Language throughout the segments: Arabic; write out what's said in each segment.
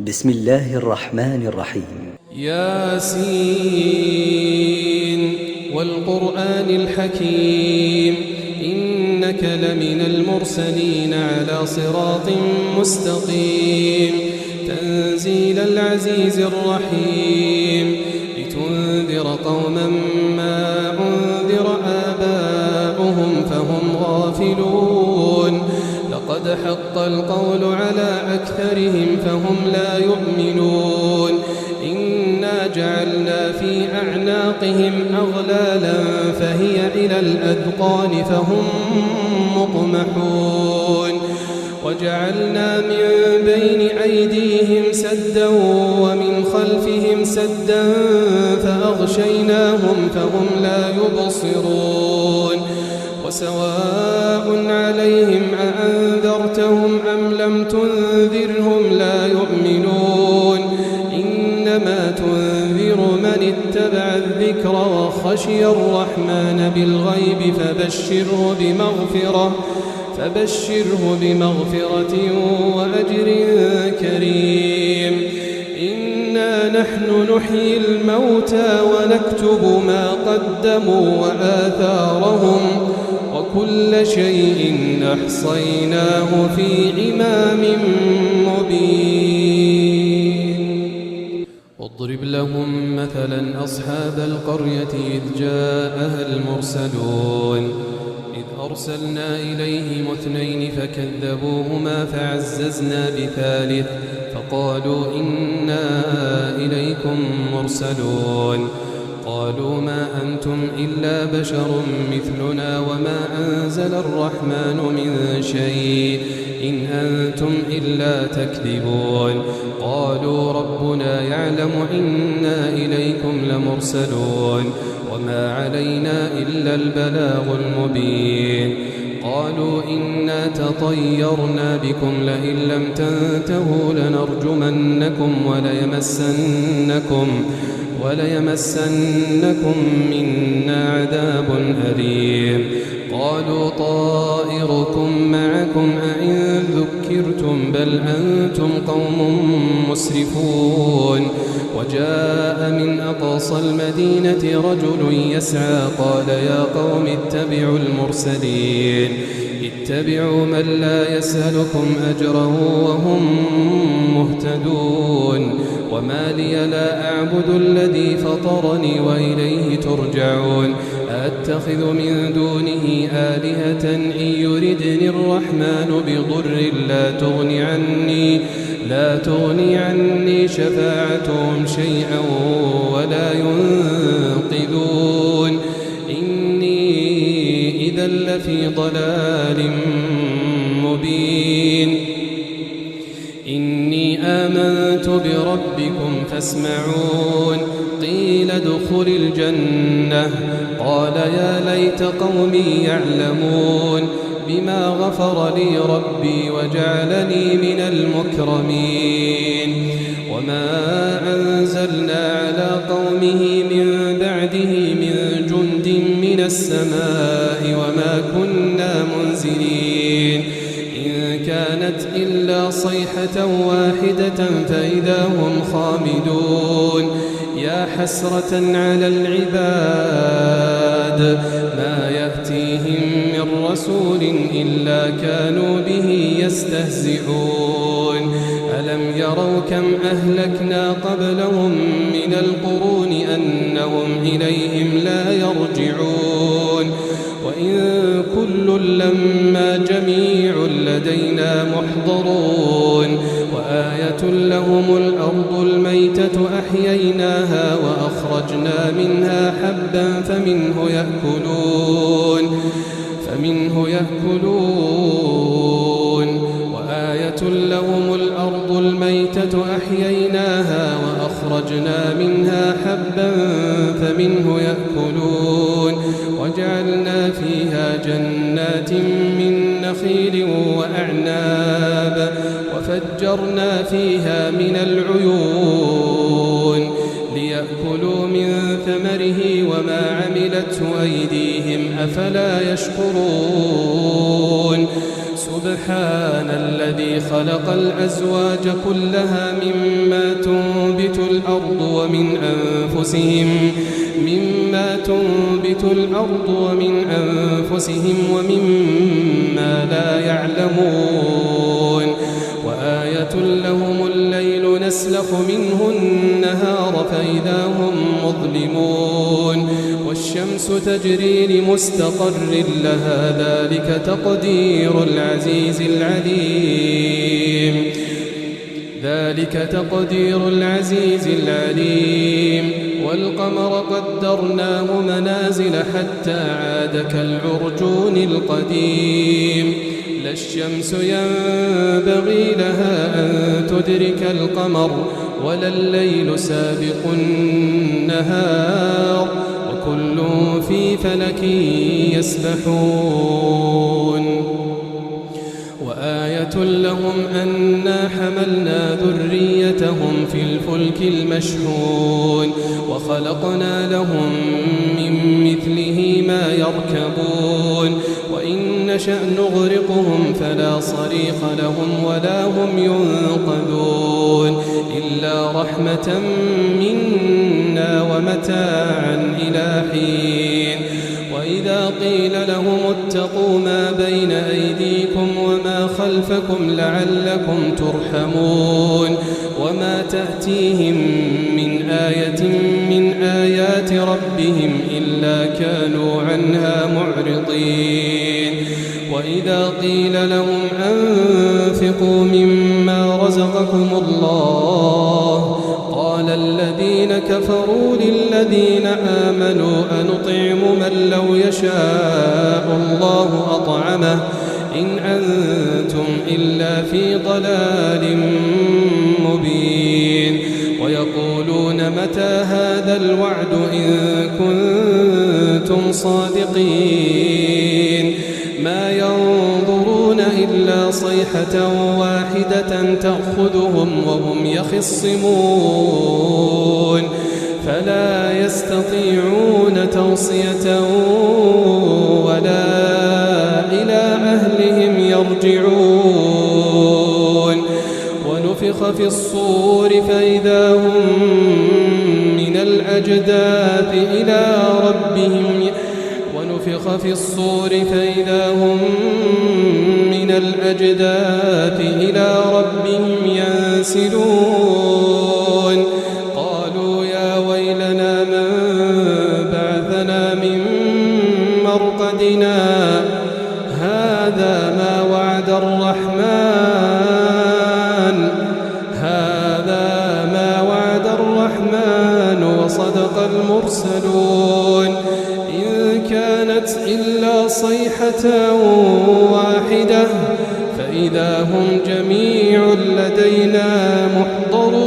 بسم الله الرحمن الرحيم. ياسين والقرآن الحكيم إنك لمن المرسلين على صراط مستقيم تنزيل العزيز الرحيم لتنذر قوما ما أنذر آباؤهم فهم غافلون لقد حق القول على أكثرهم فهم لا يؤمنون إنا جعلنا في أعناقهم أغلالا فهي إلى الأذقان فهم مقمحون وجعلنا من بين أيديهم سدا ومن خلفهم سدا فأغشيناهم فهم لا يبصرون وسواء عليهم أأنذرتهم أم لم تنذرهم لا يؤمنون إنما تنذر من اتبع الذكر وخشي الرحمن بالغيب فبشره بمغفرة وأجر كريم إنا نحن نحيي الموتى ونكتب ما قدموا وآثارهم وكل شيء أحصيناه في إمام مبين واضرب لهم مثلا أصحاب القرية إذ جاءها المرسلون إذ أرسلنا إليهم 2 فكذبوهما فعززنا بثالث فقالوا إنا إليكم مرسلون قالوا ما أنتم إلا بشر مثلنا وما أنزل الرحمن من شيء إن أنتم إلا تكذبون قالوا ربنا يعلم إنا إليكم لمرسلون وما علينا إلا البلاغ المبين قالوا إنا تطيرنا بكم لئن لم تنتهوا لنرجمنكم وليمسنكم منا عذاب أليم قالوا طائركم معكم أئن ذكرتم بل أنتم قوم مسرفون وجاء من أقصى المدينة رجل يسعى قال يا قوم اتبعوا المرسلين اتبعوا من لا يسألكم أجرا وهم مهتدون وما لي لا أعبد الذي فطرني وإليه ترجعون أتخذ من دونه آلهة إن يردني الرحمن بضر لا تغني عني شفاعتهم شيئا ولا ينقذون إني إذا لفي ضلال مبين إني آمنت بربكم فاسمعون قيل ادخل الجنة قال يا ليت قومي يعلمون بما غفر لي ربي وجعلني من المكرمين وما أنزلنا على قومه من بعده من جند من السماء وما كنا منزلين إن كانت إلا صيحة واحدة فإذا هم خامدون يا حسرة على العباد ما يأتيهم من رسول إلا كانوا به يستهزئون ألم يروا كم أهلكنا قبلهم من القرون أنهم إليهم لا يرجعون وإن كل لما جميع لدينا محضرون وآية لهم الأرض الميتة أحييناها وأخرجنا منها حبا فمنه يأكلون وآية لهم الأرض الميتة أحييناها وأخرجنا منها حبا فمنه يأكلون وجعلنا فيها جنات من نخيل وأعناب وفجرنا فيها من العيون ليأكلوا من ثمره وما عملته أيديهم أفلا يشكرون سبحان الذي خلق الأزواج كلها مما الأرض ومن أنفسهم ومما لا يعلمون وآية لهم الليل نسلخ منه النهار فإذا هم مظلمون والشمس تجري لمستقر لها ذلك تقدير العزيز العليم والقمر قدرناه منازل حتى عاد كالعرجون القديم لا الشمس ينبغي لها أن تدرك القمر ولا الليل سابق النهار وكل في فلك يسبحون وآية لهم أنا حملنا ذريتهم في الفلك المشحون وخلقنا لهم من مثله ما يركبون وإن نشأ نغرقهم فلا صريخ لهم ولا هم ينقذون إلا رحمة منا ومتاعا إلى حين وإذا قيل لهم اتقوا ما بين أيديكم وما خلفكم لعلكم ترحمون وما تأتيهم من آية من آيات ربهم إلا كانوا عنها معرضين وإذا قيل لهم أنفقوا مما رزقكم الله قال الذين كفروا للذين آمنوا أنطعم من لو يشاء الله أطعمه إن أنتم إلا في ضلال مبين ويقولون متى هذا الوعد إن كنتم صادقين ما ينظرون إلا صيحة واحدة تأخذهم وهم يخصمون فلا يستطيعون توصية ولا إلى أهلهم يرجعون ونفخ في الصور فإذا هم من الأجداث إلى ربهم ينسلون قالوا يا ويلنا من بعثنا من مرقدنا هذا ما وعد الرحمن وصدق المرسلون إن كانت إلا صيحة واحدة فإذا هم جميع لدينا محضرون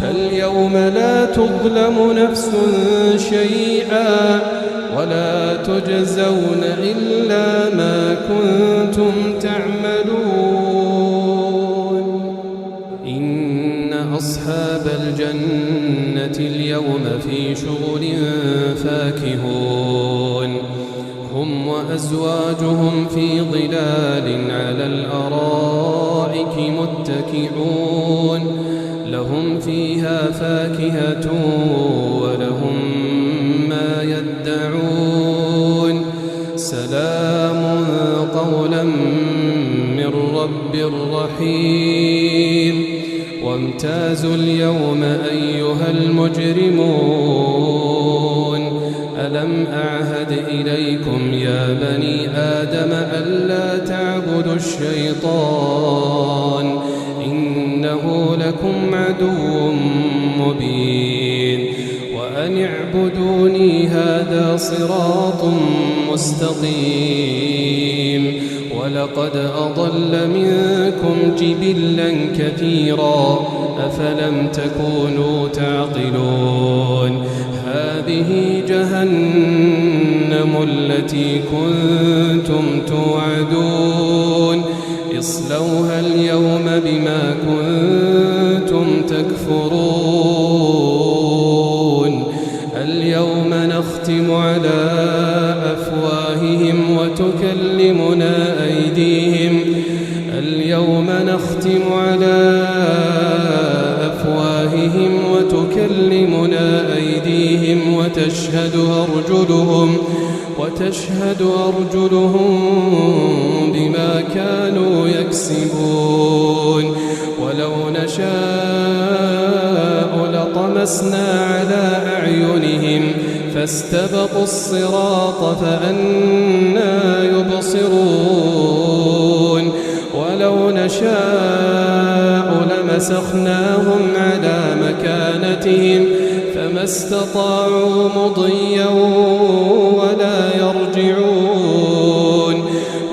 فاليوم لا تظلم نفس شيئا ولا تجزون إلا ما كنتم تعملون إن أصحاب الجنة اليوم في شغل فاكهون هم وأزواجهم في ظلال على الأرائك متكئون لهم فيها فاكهة ولهم ما يدعون سلام قولا من رب رحيم وامتازوا اليوم أيها المجرمون ألم أعهد إليكم يا بني آدم ألا تعبدوا الشيطان إنه لكم عدو مبين وأن اعبدوني هذا صراط مستقيم ولقد أضل منكم جبلا كثيرا أفلم تكونوا تعقلون هذه جهنم التي كنتم توعدون اصلوها اليوم بما كنتم تكفرون اليوم نختم على أفواههم وتكلمنا أيديهم اليوم نختم على وتكلمنا أيديهم وتشهد أرجلهم بما كانوا يكسبون ولو نشاء لطمسنا على أعينهم فاستبقوا الصراط فأنى يبصرون ولو نشاء لمسخناهم على مكانتهم فما استطاعوا مضيا ولا يرجعون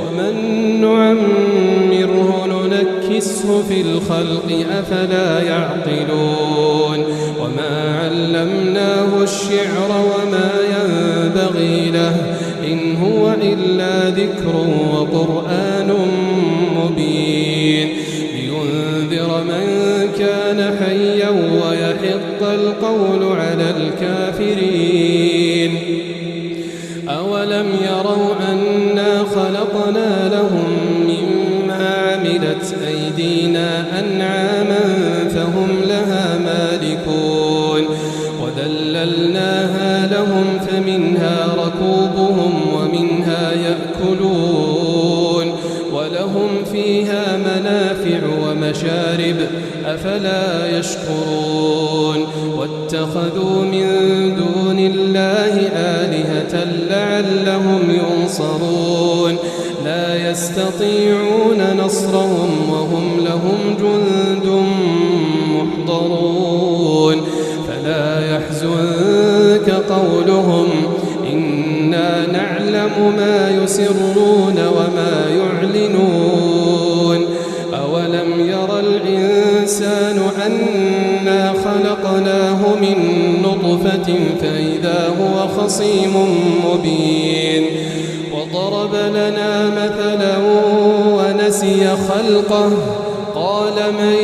ومن نعمره ننكسه في الخلق أفلا يعقلون وما علمناه الشعر وما ينبغي له إن هو إلا ذكر وقرآن مبين لينذر من كان حيا ويحق القول على الكافرين أولم يروا أنا خلقنا لهم مما عملت أيدينا أنعاما فهم لها مالكون وذللناها لهم فمنها ركوبهم ومنها يأكلون ولهم فيها منافع ومشارب أفلا يشكرون واتخذوا من دون الله آلهة لعلهم ينصرون لا يستطيعون نصرهم وهم لهم جند محضرون فلا يحزنك قولهم إنا نعلم ما يسرون وما يعلنون أولم ير الإنسان أنا خلقناه من نطفة فإذا هو خصيم مبين وضرب لنا مثلا ونسي خلقه قال من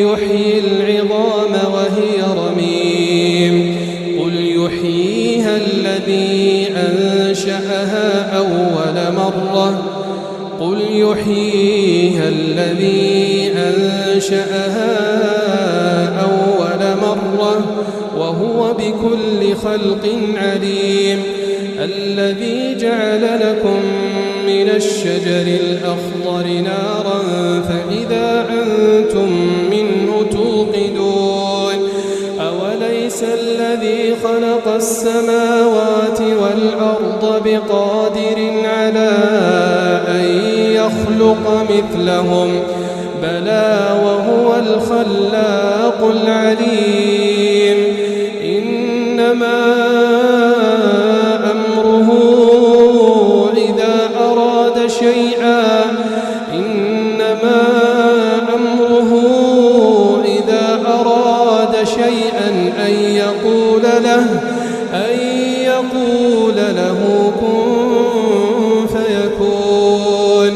يحيي العظام وهي رميم قل يحييها الذي أنشأها أول مرة وهو بكل خلق عليم الذي جعل لكم من الشجر الأخضر نارا فإذا أنتم منه توقدون أوليس الذي خلق السماوات والأرض بقادر على أن يخلق مثلهم بلى وهو الخلاق العليم إنما أمره إذا أراد شيئا أن يقول له كن فيكون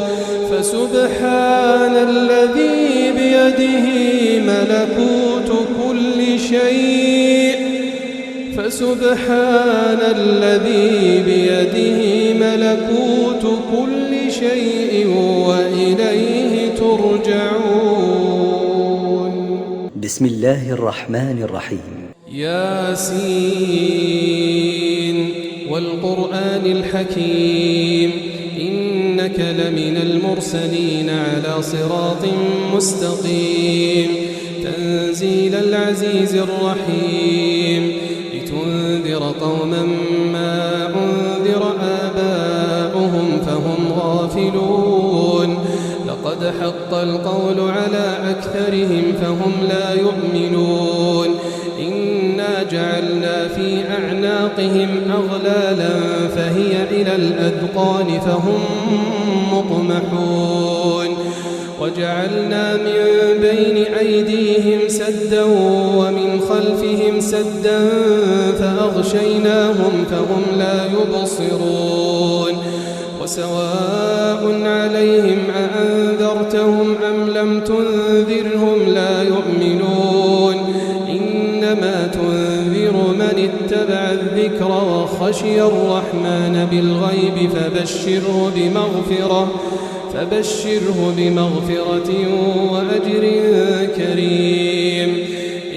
فسبحان الذي بيده ملكوت كل شيء وإليه ترجعون. بسم الله الرحمن الرحيم. ياسين والقرآن الحكيم إنك لمن المرسلين على صراط مستقيم تنزيل العزيز الرحيم لتنذر قوما ما أنذر آباؤهم فهم غافلون لقد حق القول على أكثرهم فهم لا يؤمنون إنا جعلنا في أعناقهم أغلالا فهي إلى الأذقان فهم مقمحون وجعلنا من بين أيديهم سدا ومن خلفهم سدا فأغشيناهم فهم لا يبصرون وسواء عليهم أأنذرتهم أم لم تنذرهم لا يؤمنون إنما تنذر من اتبع الذكر وخشي الرحمن بالغيب فبشره بمغفرة وأجر كريم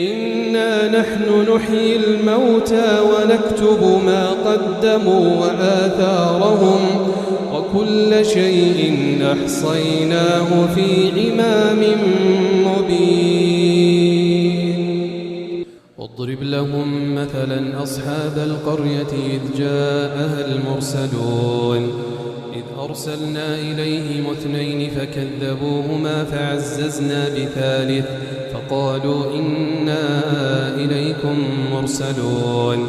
إنا نحن نحيي الموتى ونكتب ما قدموا وآثارهم وكل شيء أحصيناه في إمام مبين. واضرب لهم مثلا أصحاب القرية إذ جاءها المرسلون إذ أرسلنا إليهم 2 فكذبوهما فعززنا بثالث فقالوا إنا إليكم مرسلون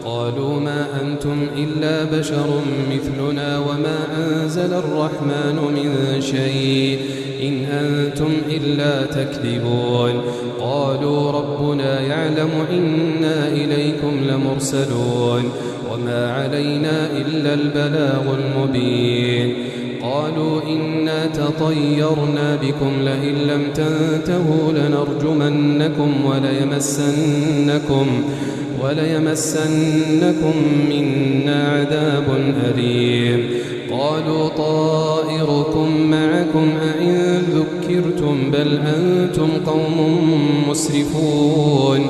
قالوا ما أنتم إلا بشر مثلنا وما أنزل الرحمن من شيء إن أنتم إلا تكذبون قالوا ربنا يعلم إنا إليكم لمرسلون وما علينا إلا البلاغ المبين قالوا إنا تطيرنا بكم لئن لم تنتهوا لنرجمنكم وليمسنكم منا عذاب أليم قالوا طائركم معكم أئن ذكرتم بل أنتم قوم مسرفون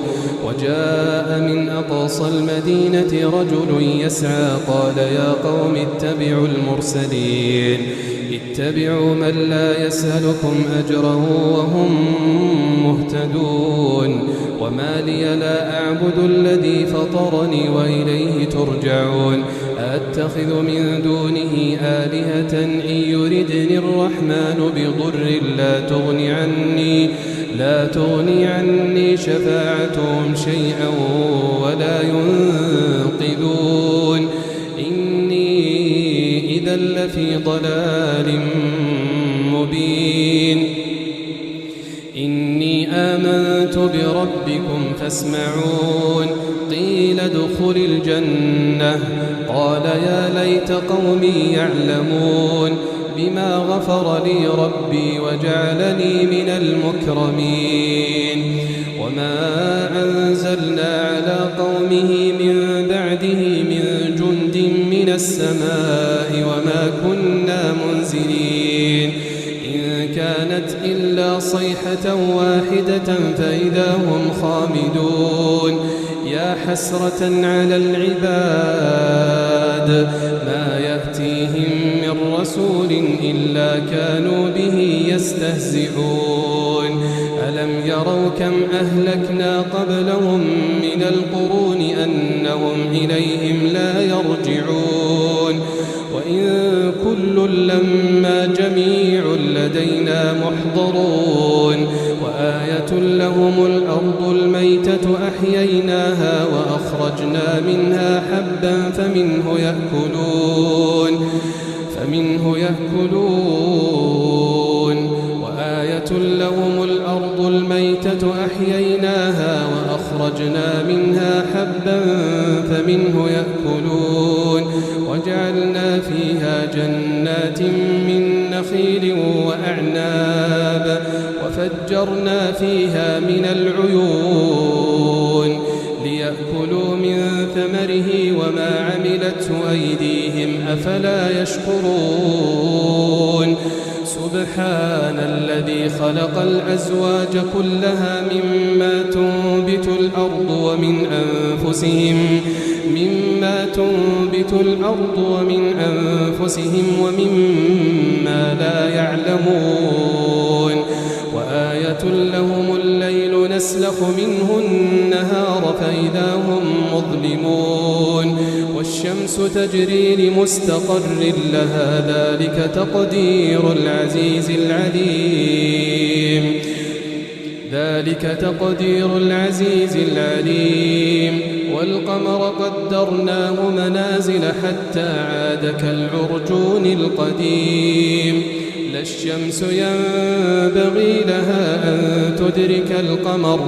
وجاء من أقصى المدينة رجل يسعى قال يا قوم اتبعوا المرسلين اتبعوا من لا يسألكم أجرا وهم مهتدون وما لي لا أعبد الذي فطرني وإليه ترجعون أتخذ من دونه آلهة إن يردني الرحمن بضر لا تغني عني شفاعتهم شيئا ولا ينقذون إني إذا لفي ضلال مبين إني آمنت بربكم فاسمعون قيل ادخل الجنة قال يا ليت قومي يعلمون بما غفر لي ربي وجعلني من المكرمين وما أنزلنا على قومه من بعده من جند من السماء وما كنا منزلين إن كانت إلا صيحة واحدة فإذا هم خامدون يا حسرة على العباد ما يأتيهم من رسول إلا كانوا به يستهزئون ألم يروا كم أهلكنا قبلهم من القرون أنهم إليهم لا يرجعون وإن كل لما جميع لدينا محضرون وآية لهم الأرض الميتة أحييناها وأخرجنا منها حبا فمنه يأكلون وآية لهم الأرض الميتة أحييناها وأخرجنا منها حبا فمنه يأكلون وجعلنا فيها جنات من نخيل وأعناب وفجرنا فيها من العيون ليأكلوا من ثمره وما عملته أيديهم أفلا يشكرون سبحان الذي خلق الأزواج كلها مما تنبت الأرض ومن أنفسهم ومما لا يعلمون وآية لهم الليل نسلخ منه النهار فإذا هم مظلمون والشمس تجري لمستقر لها ذلك تقدير العزيز العليم والقمر قدرناه منازل حتى عاد كالعرجون القديم لا الشمس ينبغي لها أن تدرك القمر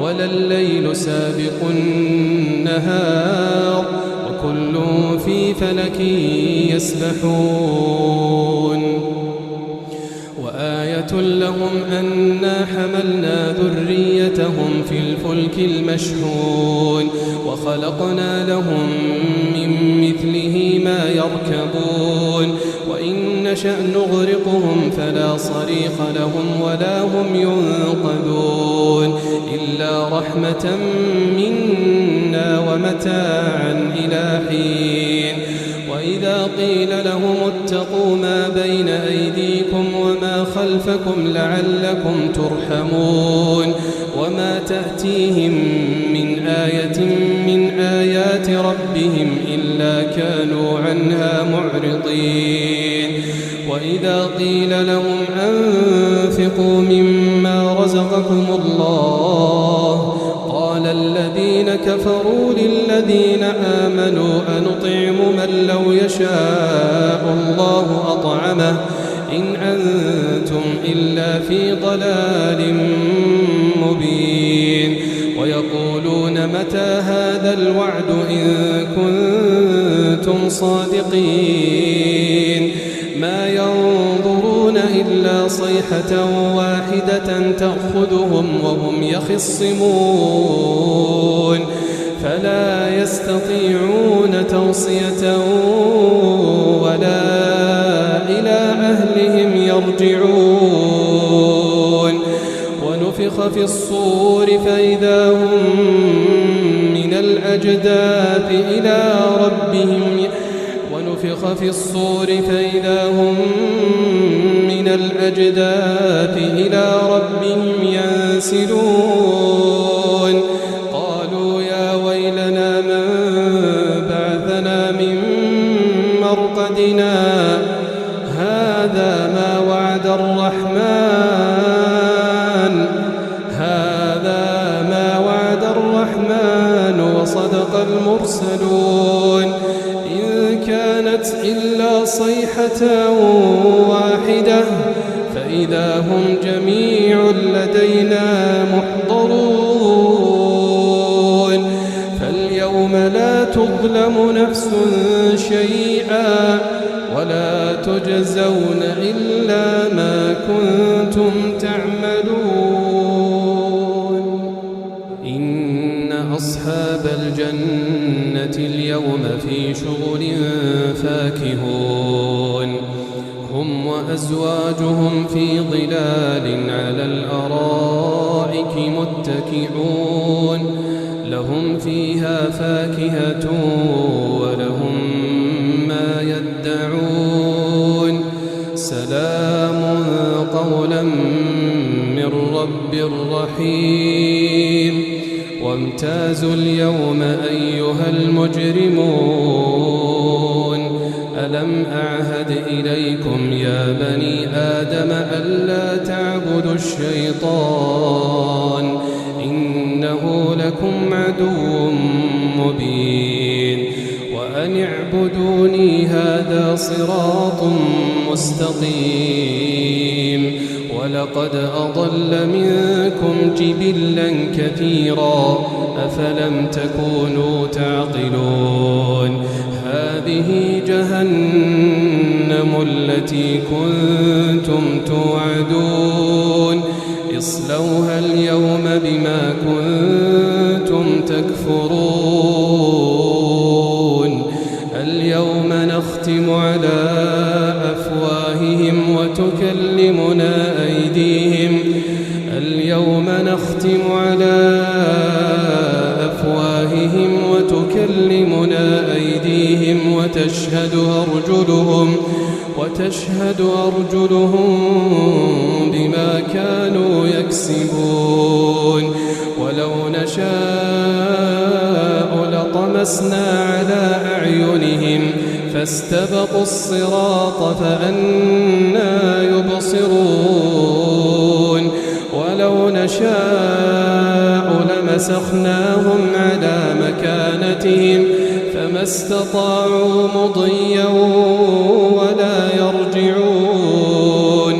ولا الليل سابق النهار وكل في فلك يسبحون وآية لهم أنا حملنا ذريتهم في الفلك المشحون وخلقنا لهم من مثله ما يركبون وإن نشأ نغرقهم فلا صريخ لهم ولا هم ينقذون إلا رحمة رحمة منا ومتاعا إلى حين وإذا قيل لهم اتقوا ما بين أيديكم وما خلفكم لعلكم ترحمون وما تأتيهم من آية من آيات ربهم إلا كانوا عنها معرضين وإذا قيل لهم أنفقوا مما رزقكم الله قال الذين كفروا للذين آمنوا أنطعم من لو يشاء الله أطعمه إن أنتم إلا في ضلال مبين ويقولون متى هذا الوعد إن كنتم صادقين ما ينظرون إلا صيحة واحدة تأخذهم وهم يخصمون فلا يستطيعون توصية ولا إلى أهلهم يرجعون ونفخ في الصور فإذا هم من الأجداث إلى ربهم ونفخ في الصور فإذا هم من الأجداث إلى ربهم ينسلون قالوا يا ويلنا من بعثنا من مرقدنا هذا ما وعد الرحمن وصدق المرسلون إن كانت إلا صيحة واحدة فإذا هم جميع لدينا محضرون فاليوم لا تظلم نفس شيئا ولا تجزون إلا ما كنتم تعملون إن أصحاب الجنة اليوم في شغل فاكهون هم وأزواجهم في ظلال على الأرائك متكئون لهم فيها فاكهة ولهم ما يدعون سلام قولا من رب رحيم وامتازوا اليوم أيها المجرمون ألم أعهد إليكم يا بني آدم ألا تعبدوا الشيطان إنه لكم عدو مبين وأن اعبدوني هذا صراط مستقيم ولقد أضل منكم جبلا كثيرا أفلم تكونوا تعقلون هذه جهنم التي كنتم توعدون اصلوها اليوم بما كنتم تكفرون اليوم نختم على أفواههم وتكلمنا أيديهم اليوم نختم على أفواههم وتكلمنا أيديهم وتشهد أرجلهم بما كانوا يكسبون ولو نشاء لطمسنا على أعينهم فاستبقوا الصراط فأنى يبصرون ولو نشاء لمسخناهم على مكانتهم فما استطاعوا مضيا ولا يرجعون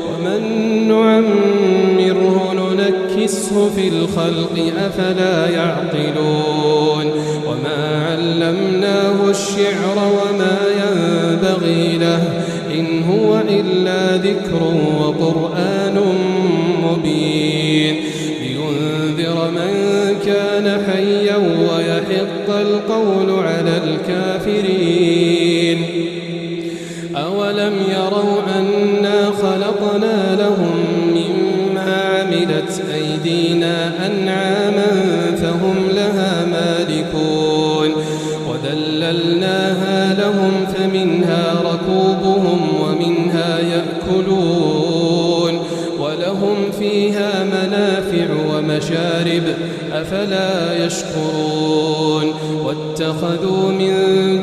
ومن نعمره ننكسه في الخلق أفلا يعقلون وما علمناه الشعر وما ينبغي له إن هو إلا ذكر وقرآن مبين لينذر من كان حيا ويحق القول على الكافرين أولم يروا أنا خلقنا لهم مما عملت بأيدينا أنعاما فهم لها مالكون وذللناها لهم فمنها ركوبهم ومنها يأكلون ولهم فيها منافع ومشارب أفلا يشكرون واتخذوا من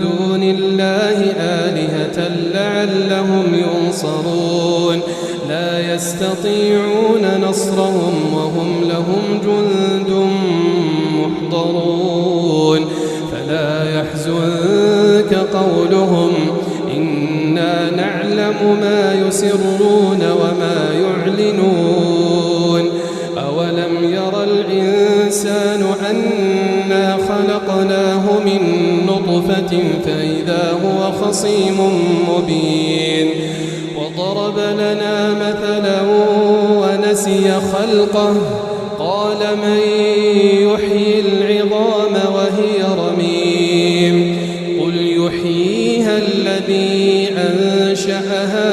دون الله آلهة لعلهم ينصرون لا يستطيعون نصرهم وهم لهم جند محضرون فلا يحزنك قولهم إنا نعلم ما يسرون وما يعلنون أولم ير الإنسان أنا خلقناه من نطفة فإذا هو خصيم مبين وضرب لنا مثلا ونسي خلقه قال من يحيي العظام وهي رميم قل يحييها الذي أنشأها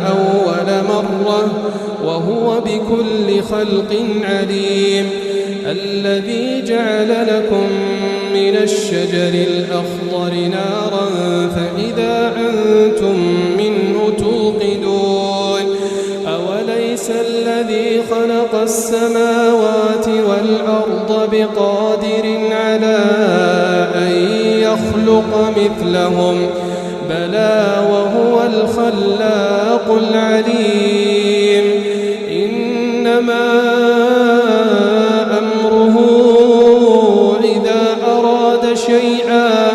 أول مرة وهو بكل خلق عليم الذي جعل لكم من الشجر الأخضر نارا فإذا أنتم منه توقدون أوليس الذي خلق السماوات والأرض بقادر على أن يخلق مثلهم بلى وهو الخلاق العليم إنما أمره إذا أراد شيئا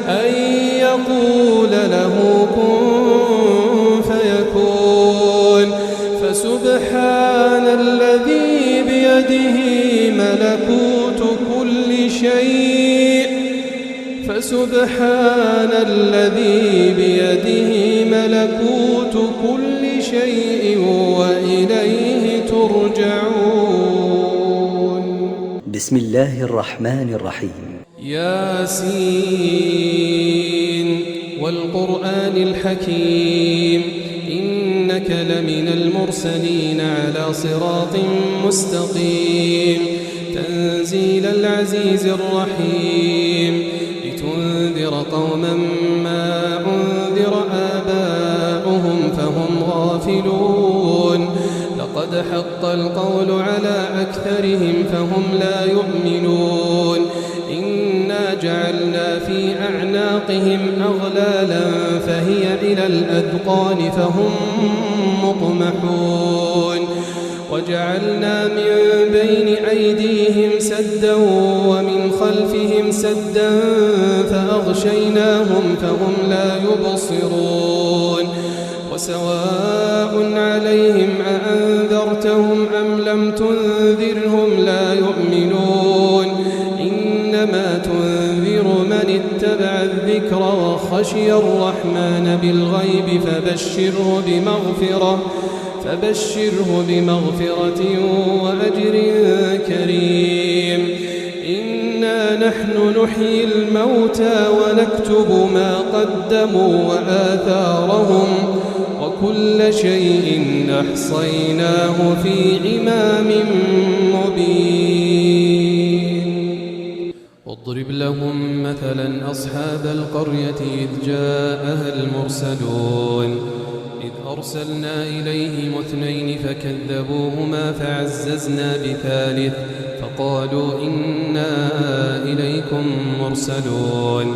أن يقول له كن فيكون فسبحان الذي بيده ملكوت كل شيء وإليه ترجعون. بسم الله الرحمن الرحيم. ياسين والقرآن الحكيم إنك لمن المرسلين على صراط مستقيم تنزيل العزيز الرحيم لتنذر قوما ما أنذر آباؤهم فهم غافلون لقد حق القول على أكثرهم فهم لا يؤمنون إنا جعلنا في أعناقهم أغلالا فهي إلى الأذقان فهم مقمحون وجعلنا من بين أيديهم سدا ومن خلفهم سدا فأغشيناهم فهم لا يبصرون وسواء عليهم أأنذرتهم أم لم تنذرهم لا يؤمنون إنما تنذر من اتبع الذكر وخشي الرحمن بالغيب فبشره بمغفرة وأجر كريم إنا نحن نحيي الموتى ونكتب ما قدموا وآثارهم وكل شيء أحصيناه في إمام مبين واضرب لهم مثلا أصحاب القرية إذ جاءها المرسلون إذ أرسلنا إليهم 2 فكذبوهما فعززنا بثالث فقالوا إنا إليكم مرسلون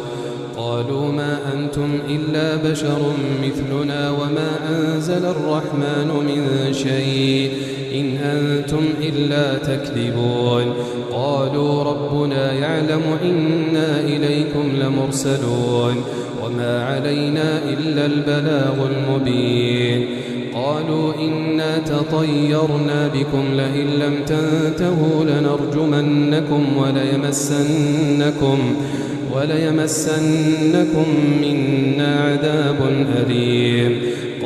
قالوا ما أنتم إلا بشر مثلنا وما أنزل الرحمن من شيء إن أنتم إلا تكذبون قالوا ربنا يعلم إنا إليكم لمرسلون وما علينا إلا البلاغ المبين قالوا إنا تطيرنا بكم لئن لم تنتهوا لنرجمنكم وليمسنكم منا عذاب أليم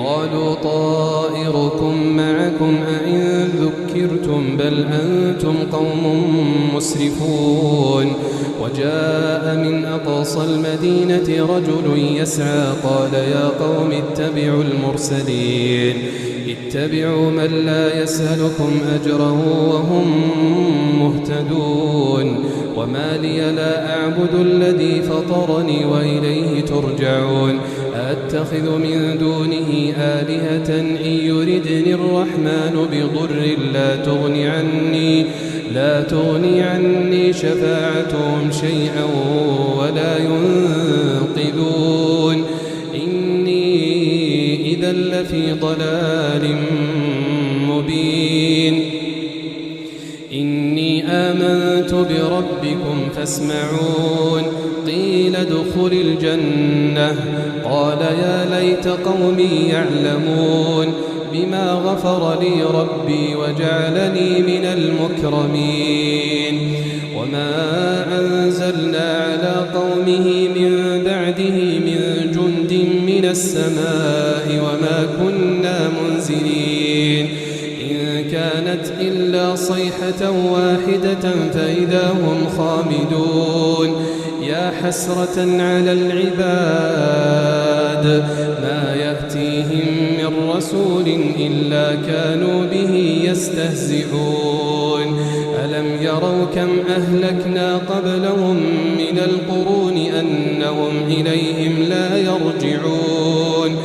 قالوا طائركم معكم أئن ذكرتم بل أنتم قوم مسرفون وجاء من أقصى المدينة رجل يسعى قال يا قوم اتبعوا المرسلين اتبعوا من لا يسألكم أجرا وهم مهتدون وما لي لا أعبد الذي فطرني وإليه ترجعون أتخذ من دونه آلهة إن يردني الرحمن بضر لا تغني عني شفاعتهم شيئا ولا ينقذون إني إذا لفي ضلال مبين إني آمنت بربكم فاسمعون قيل ادخل الجنة قال يا ليت قومي يعلمون بما غفر لي ربي وجعلني من المكرمين وما أنزلنا على قومه من بعده من جند من السماء وما كنا منزلين إن كانت إلا صيحة واحدة فإذا هم خامدون يا حسرة على العباد ما يأتيهم من رسول إلا كانوا به يستهزئون ألم يروا كم أهلكنا قبلهم من القرون أنهم إليهم لا يرجعون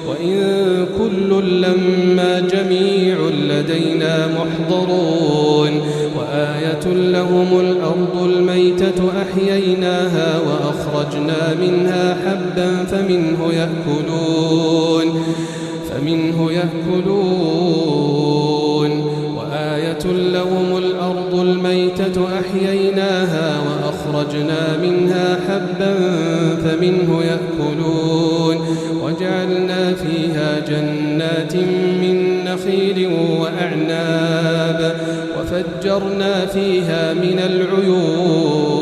وإن كل لما جميع لدينا محضرون وآية لهم الأرض الميتة أحييناها وأخرجنا منها حبا فمنه يأكلون وآية لهم الأرض الميتة أحييناها وأخرجنا منها حبا فمنه يأكلون وجعلنا فيها جنات من نخيل وأعناب وفجرنا فيها من العيون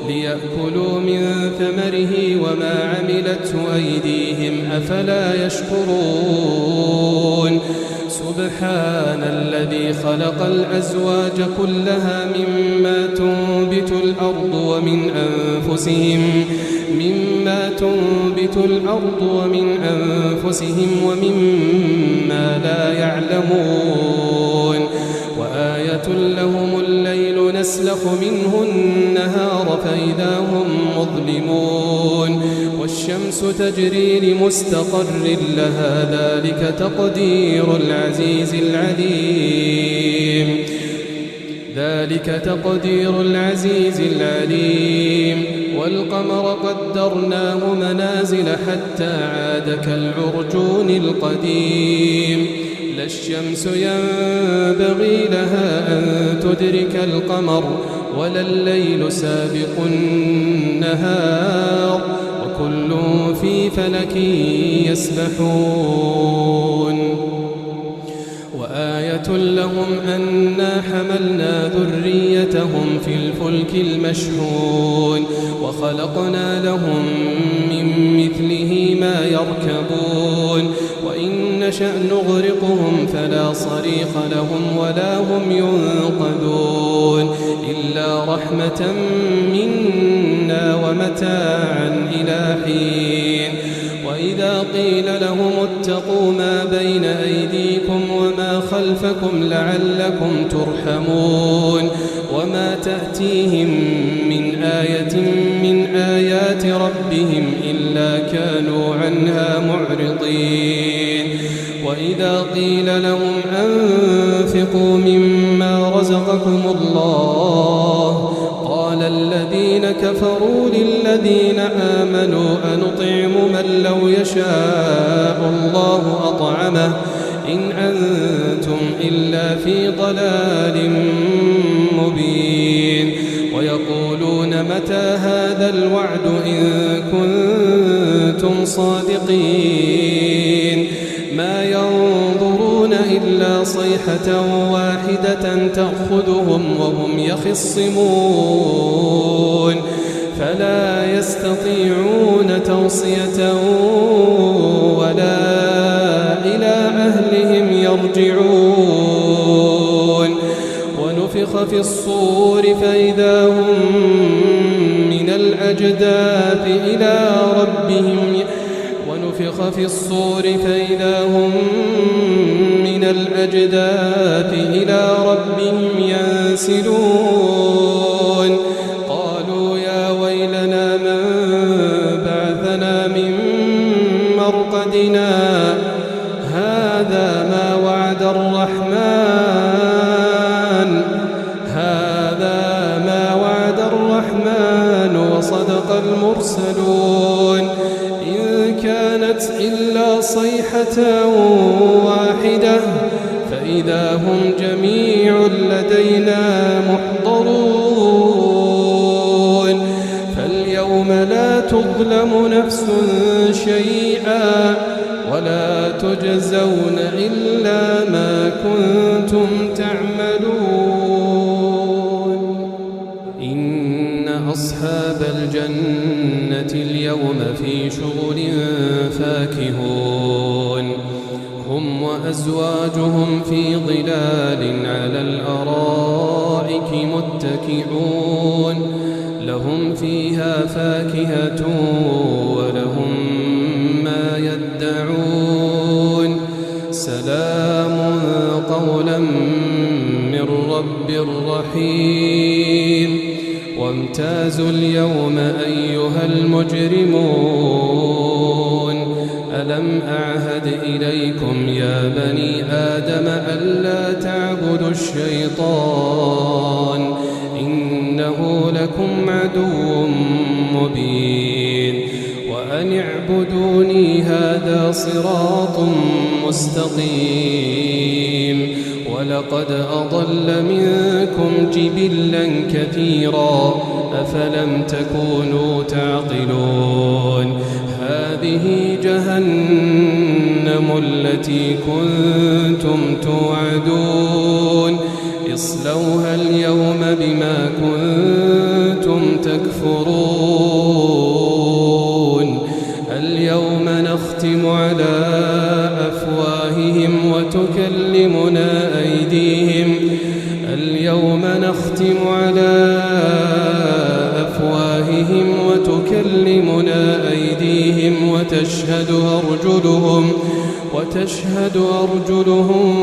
ليأكلوا من ثمره وما عملته أيديهم أفلا يشكرون سبحان الذي خلق الأزواج كلها مما تنبت الأرض ومن أنفسهم ومما لا يعلمون وآية لهم الليل نسلخ منه النهار فإذا هم مظلمون والشمس تجري لمستقر لها ذلك تقدير العزيز العليم والقمر قدرناه منازل حتى عاد كالعرجون القديم لا الشمس ينبغي لها أن تدرك القمر ولا الليل سابق النهار وكل في فلك يسبحون وآية لهم أنا حملنا ذريتهم في الفلك المشحون وخلقنا لهم من مثله ما يركبون وإن نشأ نغرقهم فلا صريخ لهم ولا هم ينقذون إلا رحمة منا ومتاعا إلى حين وإذا قيل لهم اتقوا ما بين أيديكم وما خلفكم لعلكم ترحمون وما تأتيهم من آية من آيات ربهم إلا كانوا عنها معرضين وإذا قيل لهم أنفقوا مما رزقكم الله قال الذين كفروا للذين آمنوا أنطعم من لو يشاء الله أطعمه إن أنتم إلا في ضلال مبين ويقولون متى هذا الوعد إن كنتم صادقين ما ينظرون إلا صيحة واحدة تأخذهم وهم يخصمون فلا يستطيعون توصية ولا إلى أهلهم يرجعون ونفخ في الصور فإذا هم من الأجداث إلى ربهم ينسلون قالوا يا ويلنا من بعثنا من مرقدنا هذا ما وعد الرحمن وصدق المرسلون إن كانت إلا صيحة واحدة فإذا هم جميع لدينا محضرون فاليوم لا تظلم نفس شيئا ولا تجزون إلا ما كنتم تعملون إن أصحاب الجنة اليوم في شغل فاكهون هم وأزواجهم في ظلال على الأرائك متكئون لهم فيها فاكهة ولهم ما يدعون سلام قولا من رب رحيم وامتازوا اليوم أيها المجرمون ألم أعهد إليكم يا بني آدم ألا تعبدوا الشيطان إنه لكم عدو مبين وأن اعبدوني هذا صراط مستقيم ولقد أضل منكم جبلا كثيرا أفلم تكونوا تعقلون هذه جهنم التي كنتم توعدون اصلوها اليوم بما كنتم تكفرون اليوم نختم على أفواههم وتكلمنا أيديهم وتشهد أرجلهم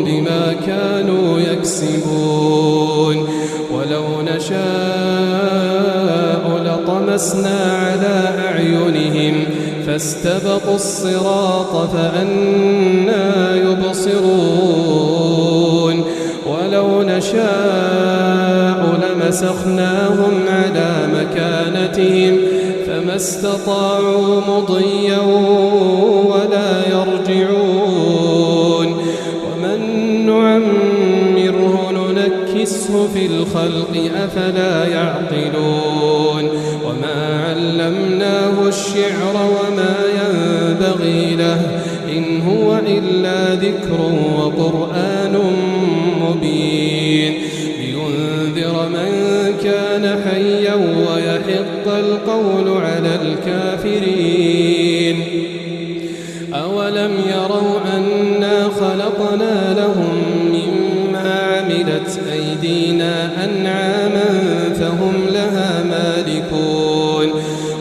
بما كانوا يكسبون ولو نشاء لطمسنا على أعينهم فاستبقوا الصراط فأنى يبصرون ولو نشاء لمسخناهم على مكانتهم فما استطاعوا مضيا ولا يرجعون ومن نعمره ننكسه في الخلق أفلا يعقلون وما علمناه الشعر وما ينبغي له إن هو إلا ذكر وقرآن مبين لينذر من كان حيا ويحق القول على الكافرين أولم يروا أنا خلقنا لهم مما عملت أيدينا أنعاما فهم لها مالكون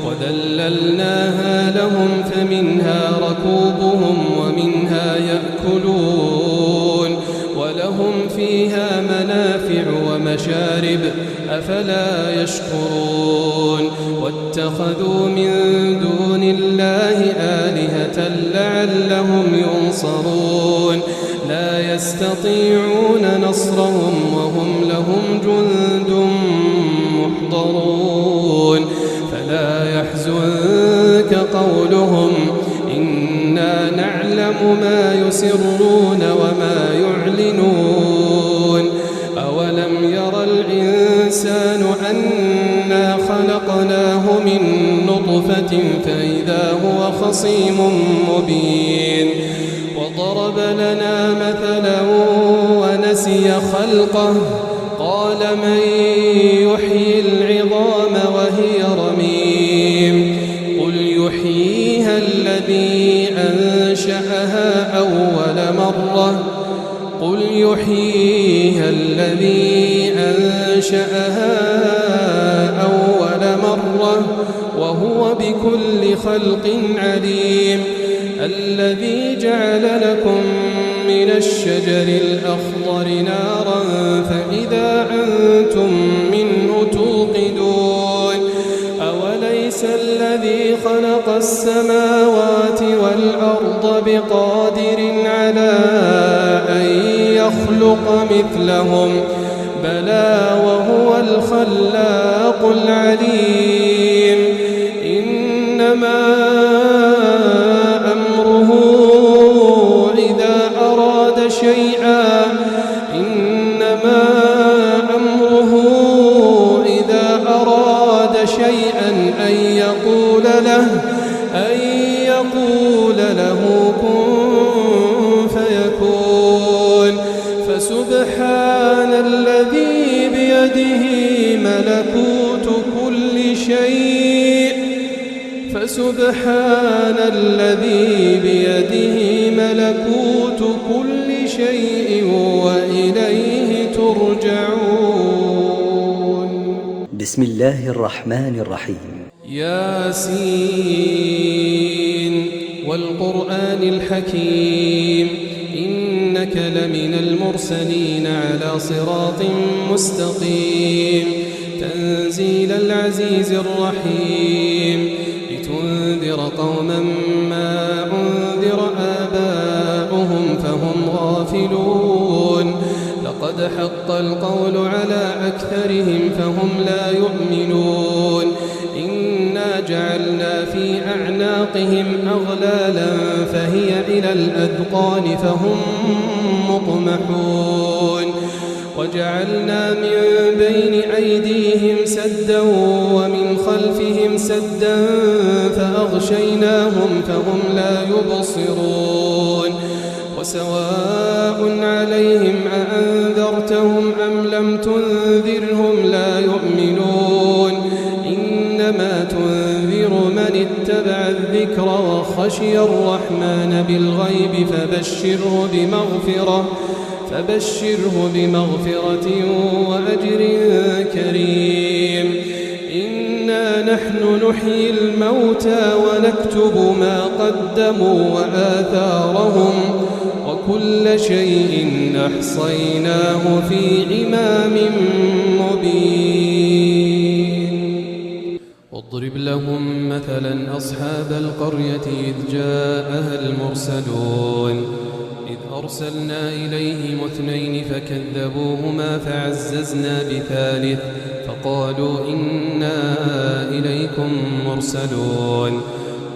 وذللناها لهم فمنها ركوبهم ومنها يأكلون ولهم فيها منافع ومشارب أفلا يشكرون واتخذوا من دون الله آلهة لعلهم ينصرون لا يستطيعون نصرهم وهم لهم جند محضرون فلا يحزنك قولهم إنا نعلم ما يسرون وما يعلنون أولم ير الإنسان أنا خلقناه من نطفة فإذا هو خصيم مبين وضرب لنا مثلا ونسي خلقه قال من يحيي العظام وهي رميم قل يحييها الذي أنشأها مرة قل يحييها الذي أنشأها أول مرة وهو بكل خلق عليم الذي جعل لكم من الشجر الأخضر نارا فإذا أنتم منه توقدون أوليس الذي خلق السماوات والأرض بقادر على أن يخلق مثلهم بلى وهو الخلاق العليم إنما أمره إذا أراد شيئا أن يقول له كن فيكون فسبحان الذي بيده ملكوت كل شيء وإليه ترجعون. بسم الله الرحمن الرحيم. ياسين والقرآن الحكيم إنك لمن المرسلين على صراط مستقيم تنزيل العزيز الرحيم لتنذر قوما ما أنذر آباؤهم فهم غافلون لقد حق القول على أكثرهم فهم لا يؤمنون إنا جعلنا في أعناقهم أغلالا فهي إلى الأذقان فهم مقمحون وجعلنا من بين أيديهم سدا ومن خلفهم سدا فأغشيناهم فهم لا يبصرون وسواء عليهم أأنذرتهم أم لم تنذرهم لا يؤمنون إنما تنذر من اتبع الذكر وخشي الرحمن بالغيب فبشره بمغفرة وأجر كريم إنا نحن نحيي الموتى ونكتب ما قدموا وآثارهم وكل شيء أحصيناه في إمام مبين واضرب لهم مثلا أصحاب القرية إذ جاءها المرسلون إذ أرسلنا إليهم 2 فكذبوهما فعززنا بثالث فقالوا إنا إليكم مرسلون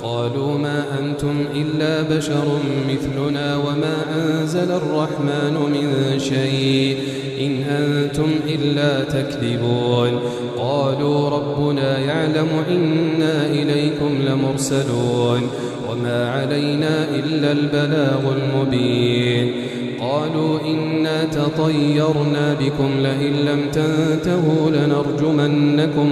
قالوا ما أنتم إلا بشر مثلنا وما أنزل الرحمن من شيء إن أنتم إلا تكذبون قالوا ربنا يعلم إنا إليكم لمرسلون وما علينا إلا البلاغ المبين قالوا إنا تطيرنا بكم لئن لم تنتهوا لنرجمنكم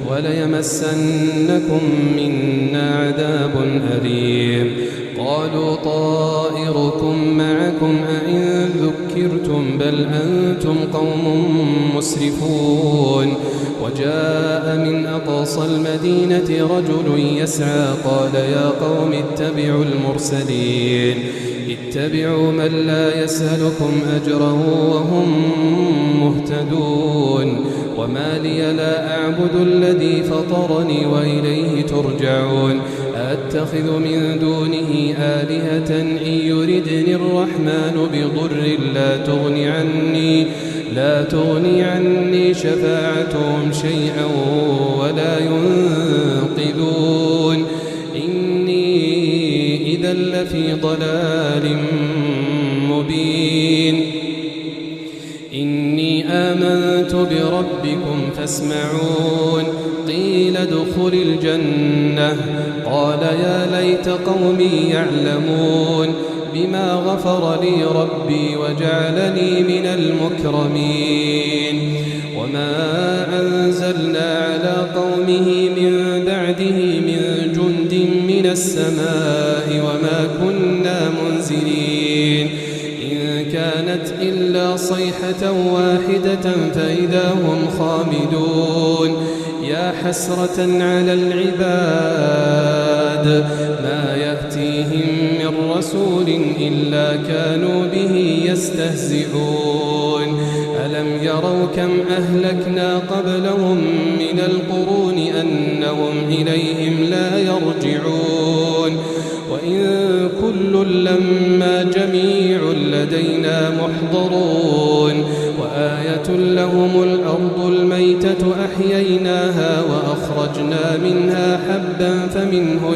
وليمسنكم منا عذاب أليم قالوا طائركم معكم أئن ذكرتم بل أنتم قوم مسرفون وجاء من أقصى المدينة رجل يسعى قال يا قوم اتبعوا المرسلين اتبعوا من لا يسألكم أجرا وهم مهتدون وما لي لا أعبد الذي فطرني وإليه ترجعون أتخذ من دونه آلهة إن يردني الرحمن بضر لا تغني عني شفاعتهم شيئا ولا ينقذون إني إذا لفي ضلال مبين إني آمنت بربكم فاسمعون قيل ادخل الجنة قال يا ليت قومي يعلمون بما غفر لي ربي وجعلني من المكرمين وما أنزلنا على قومه من بعده من جند من السماء وما كنا منزلين إن كانت إلا صيحة واحدة فإذا هم خامدون يا حسرة على العباد ما يأتيهم من رسول إلا كانوا به يستهزئون ألم يروا كم أهلكنا قبلهم من القرون أنهم إليهم لا يرجعون وإن كل لما جميع لدينا محضرون وآية لهم الأرض الميتة أحييناها وأخرجنا منها حبا فمنه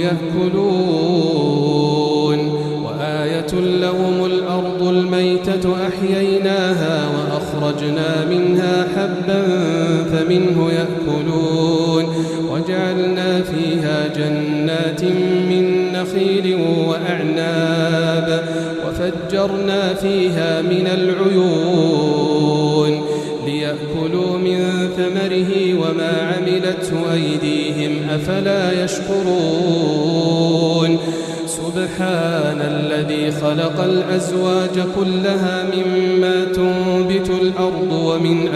يأكلون وآية لهم الأرض الميتة أحييناها وأخرجنا منها حبا فمنه يأكلون وجعلنا فيها جنات من نخيل وأعناب وفجرنا فيها من العيون ليأكلوا من ثمره وما عملته أيديهم أفلا يشكرون سبحان الذي خلق الأزواج كلها مما تنبت الأرض ومن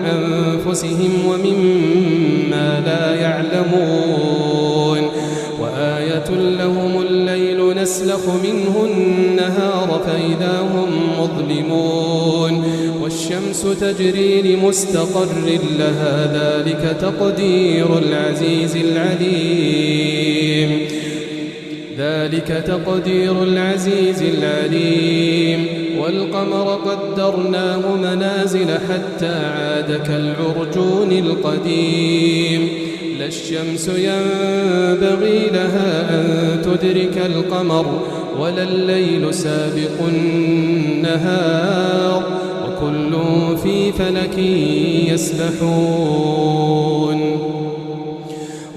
أنفسهم ومما لا يعلمون وآية لهم الليل نسلخ منه النهار فإذا هم مظلمون والشمس تجري لمستقر لها ذلك تقدير العزيز العليم والقمر قدرناه منازل حتى عاد كالعرجون القديم لا الشمس ينبغي لها أن تدرك القمر ولا الليل سابق النهار وكل في فلك يسبحون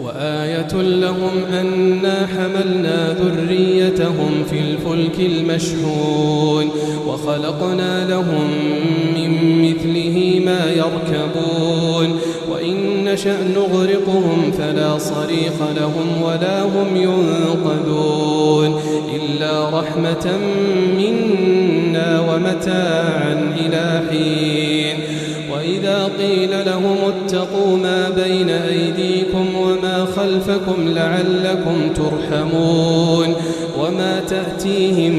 وآية لهم أنا حملنا ذريتهم في الفلك المشحون وخلقنا لهم من مثله ما يركبون وإن نشأ نغرقهم فلا صريخ لهم ولا هم ينقذون إلا رحمة منا ومتاعا إلى حين وإذا قيل لهم اتقوا ما بين أيديكم وما خلفكم لعلكم ترحمون وما تأتيهم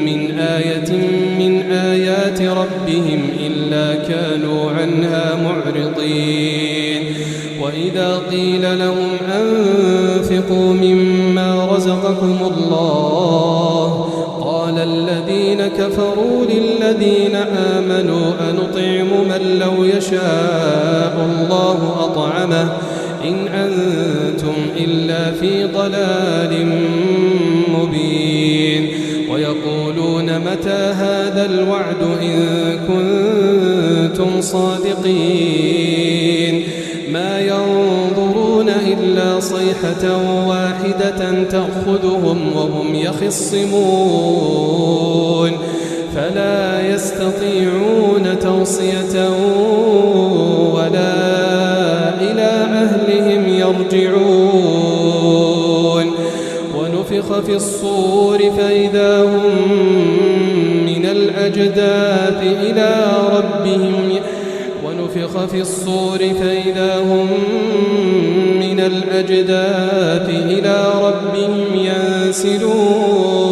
من آية من آيات ربهم إلا كانوا عنها معرضين وإذا قيل لهم أنفقوا مما رزقكم الله قال الذين كفروا للذين آمنوا أنطعم من لو يشاء الله أطعمه إن أنتم إلا في ضلال مبين ويقولون متى هذا الوعد إن كنتم صادقين ما ينظرون إلا صيحة واحدة تأخذهم وهم يخصمون فلا يستطيعون توصية ولا إلى أهلهم يرجعون ونفخ في الصور فإذا هم من الأجداث إلى ربهم ينسلون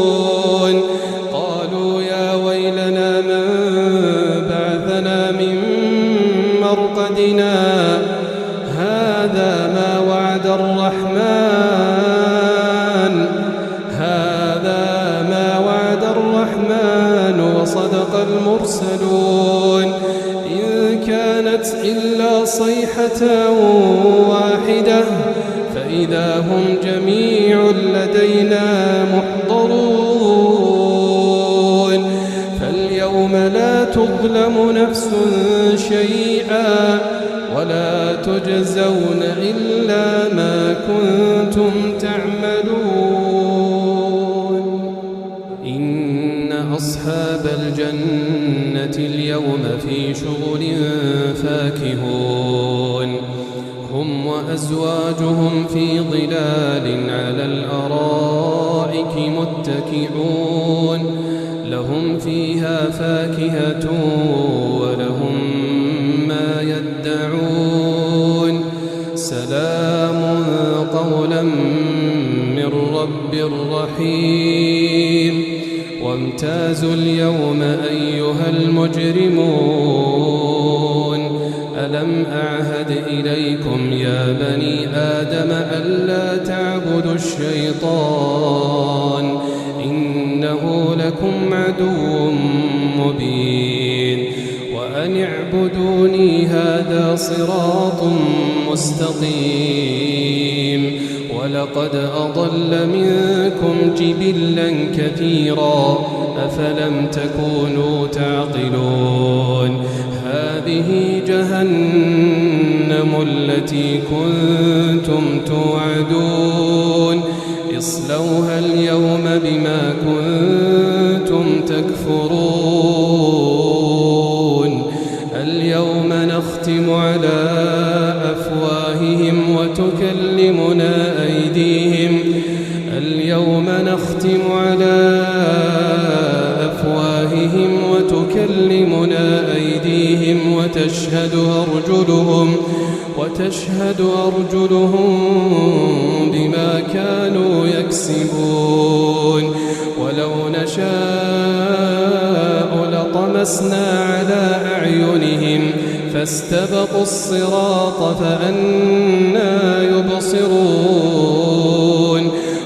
قالوا يا ويلنا من بعثنا من مرقدنا هذا ما وعد الرحمن وصدق المرسلون إن كانت إلا صيحة واحدة فإذا هم جميع لدينا محضرون فاليوم لا تظلم نفس شيئا ولا تجزون إلا ما كنتم تعملون إن أصحاب أصحاب الجنة اليوم في شغل فاكهون هم وأزواجهم في ظلال على الأرائك متكئون لهم فيها فاكهة ولهم ما يدعون سلام قولا من رب رحيم وامتازوا اليوم أيها المجرمون ألم أعهد إليكم يا بني آدم ألا تعبدوا الشيطان إنه لكم عدو مبين وأن اعبدوني هذا صراط مستقيم ولقد أضل منكم جبلا كثيرا أفلم تكونوا تعقلون هذه جهنم التي كنتم توعدون اصلوها اليوم بما كنتم تكفرون اليوم نختم على أفواههم وتكلمنا أيديهم اليوم نختم على أفواههم وتكلمنا أيديهم وتشهد أرجلهم بما كانوا يكسبون ولو نشاء لطمسنا على أعينهم فاستبقوا الصراط فأنى يبصرون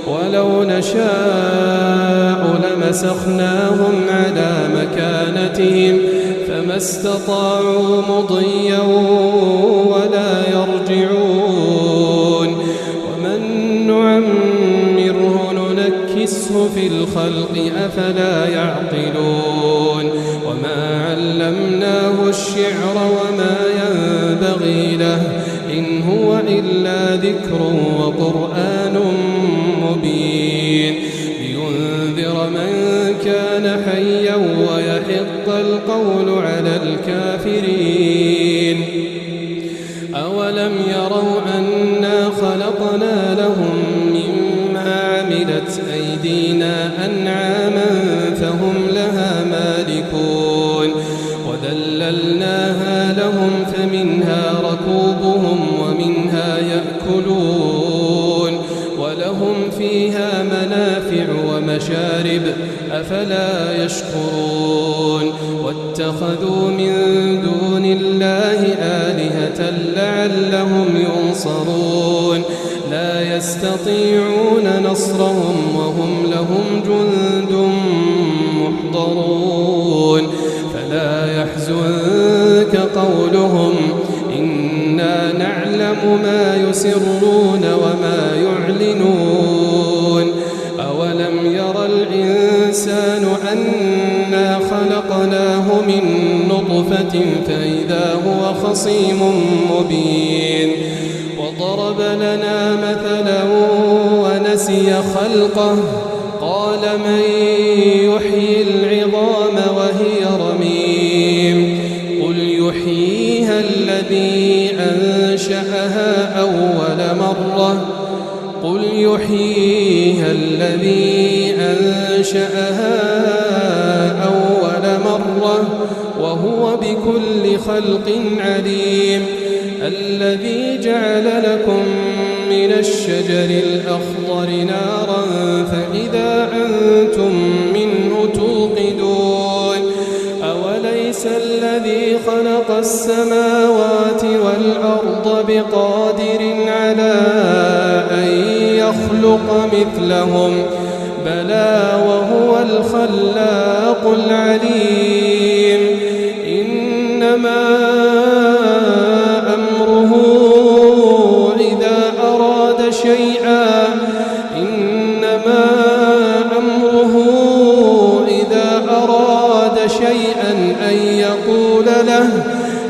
ولو نشاء لمسخناهم على مكانتهم فما استطاعوا مضيا ولا يرجعون ومن نعمره ننكسه في الخلق أفلا يعقلون وما علمناه الشعر وما ينبغي له إن هو إلا ذكر وقرآن مبين لينذر من كان حيا ويحق القول على الكافرين أولم يروا أنا خلقنا لهم مما عملت أيدينا أنعاما فهم لها مالكون وذللناها لهم فمنها ركوبهم ومنها يأكلون ولهم فيها منافع ومشارب أفلا يشكرون واتخذوا من دون الله آلهة لعلهم ينصرون لا يستطيعون نصرهم وهم لهم جند محضرون فلا يحزنك قولهم إنا نعلم ما يسرون وما يعلنون أولم ير الإنسان أنا خلقناه من نطفة فإذا هو خصيم مبين وضرب لنا مثلا ونسي خلقه قال من يحيي العظام وهي رميم قل يحييها الذي أنشأها أول مرة وهو بكل خلق عليم الذي جعل لكم من الشجر الأخضر نارا فإذا أنتم منه توقدون أوليس الذي خلق السماوات والأرض بقادر على أن يخلق مثلهم بلى وهو الخلاق العليم إنما أمره إذا أراد شيئا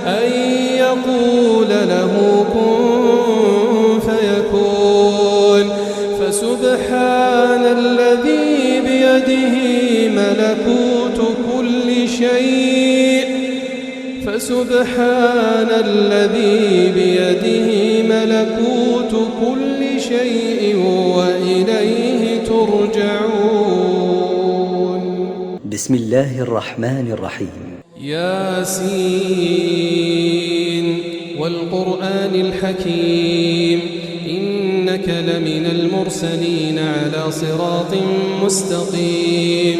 أن يقول له كن فيكون فسبحان الذي بيده ملكوت شيء فسبحان الذي بيده ملكوت كل شيء وإليه ترجعون. بسم الله الرحمن الرحيم. ياسين والقرآن الحكيم إنك لمن المرسلين على صراط مستقيم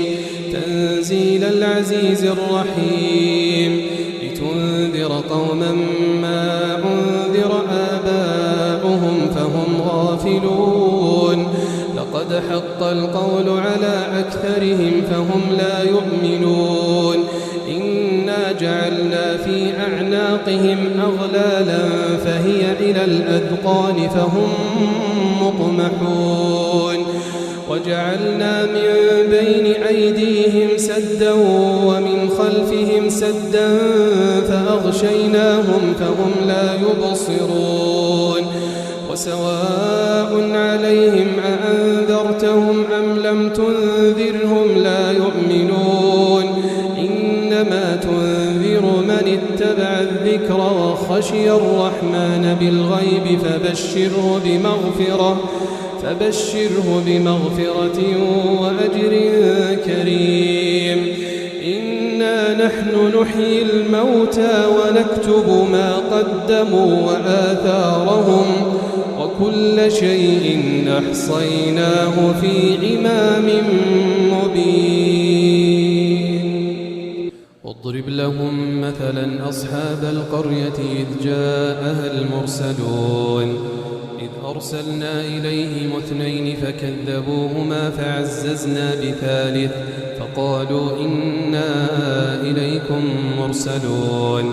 تنزيل العزيز الرحيم لتنذر قوما ما أنذر آباؤهم فهم غافلون لقد حق القول على أكثرهم فهم لا يؤمنون إنا جعلنا في أعناقهم أغلالا فهي إلى الأذقان فهم مقمحون وجعلنا من بين أيديهم سدا ومن خلفهم سدا فأغشيناهم فهم لا يبصرون وسواء عليهم أأنذرتهم أم لم تنذرهم لا يؤمنون إنما تنذر من اتبع الذكر وخشي الرحمن بالغيب فبشره بمغفرة وأجر كريم. إنا نحن نحيي الموتى ونكتب ما قدموا وآثارهم وكل شيء أحصيناه في إمام مبين. واضرب لهم مثلا أصحاب القرية إذ جاءها المرسلون إذ أرسلنا إليهم 2 فكذبوهما فعززنا بثالث فقالوا إنا إليكم مرسلون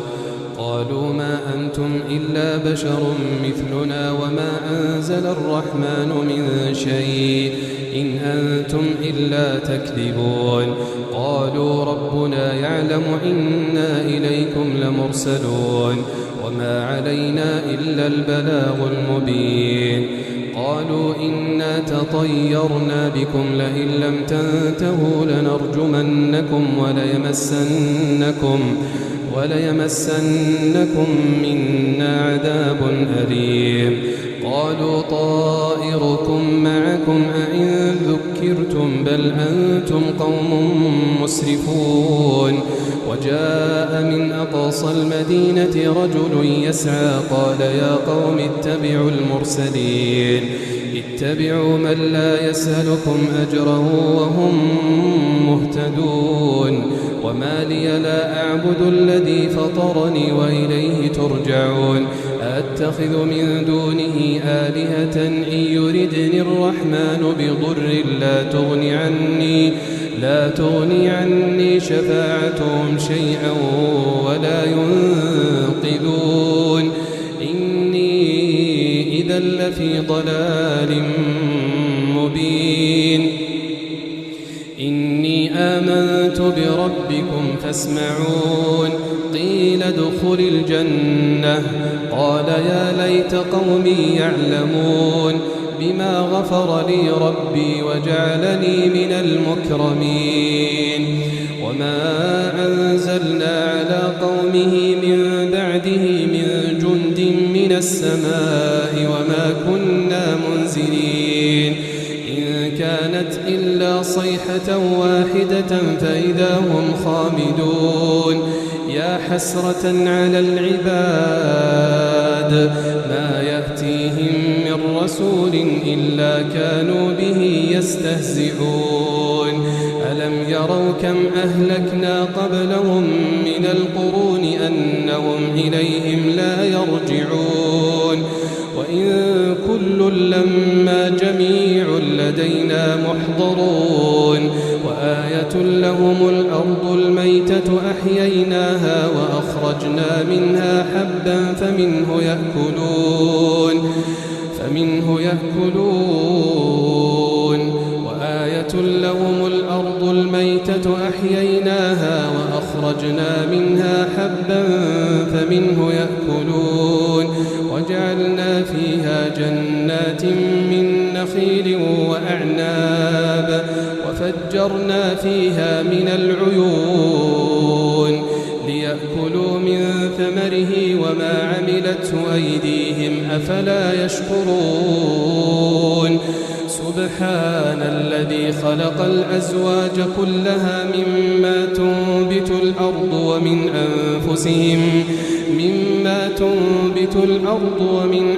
قالوا ما أنتم إلا بشر مثلنا وما أنزل الرحمن من شيء إن أنتم إلا تكذبون قالوا ربنا يعلم إنا إليكم لمرسلون وما علينا إلا البلاغ المبين قالوا إنا تطيرنا بكم لئن لم تنتهوا لنرجمنكم وليمسنكم منا عذاب أليم قالوا طائركم معكم أئن ذكرتم بل أنتم قوم مسرفون وجاء من أقصى المدينة رجل يسعى قال يا قوم اتبعوا المرسلين اتبعوا من لا يسألكم أجره وهم مهتدون وما لي لا أعبد الذي فطرني وإليه ترجعون أتخذ من دونه آلهة إن يردني الرحمن بضر لا تغني عني شفاعتهم شيئا ولا ينقذون إني إذا لفي ضلال مبين إني آمنت بربكم فاسمعون قيل ادخل الجنة قال يا ليت قومي يعلمون بما غفر لي ربي وجعلني من المكرمين وما أنزلنا على قومه من بعده من جند من السماء وما كنا منزلين إن كانت إلا صيحة واحدة فإذا هم خامدون يا حسرة على العباد ما يأتيهم من رسول إلا كانوا به يستهزئون ألم يروا كم أهلكنا قبلهم من القرون أنهم إليهم لا يرجعون وإن كل لما جميع لدينا محضرون وآية لهم الأرض الميتة أحييناها وأخرجنا منها حبا فمنه يأكلون وآية لهم الأرض الميتة أحييناها وأخرجنا منها حبا فمنه يأكلون وجعلنا فيها جنات من نخيل وأعناب وفجرنا فيها من العيون ليأكلوا من ثمره وما عملته أيديهم أفلا يشكرون سبحان الذي خلق الأزواج كلها مما تنبت الأرض ومن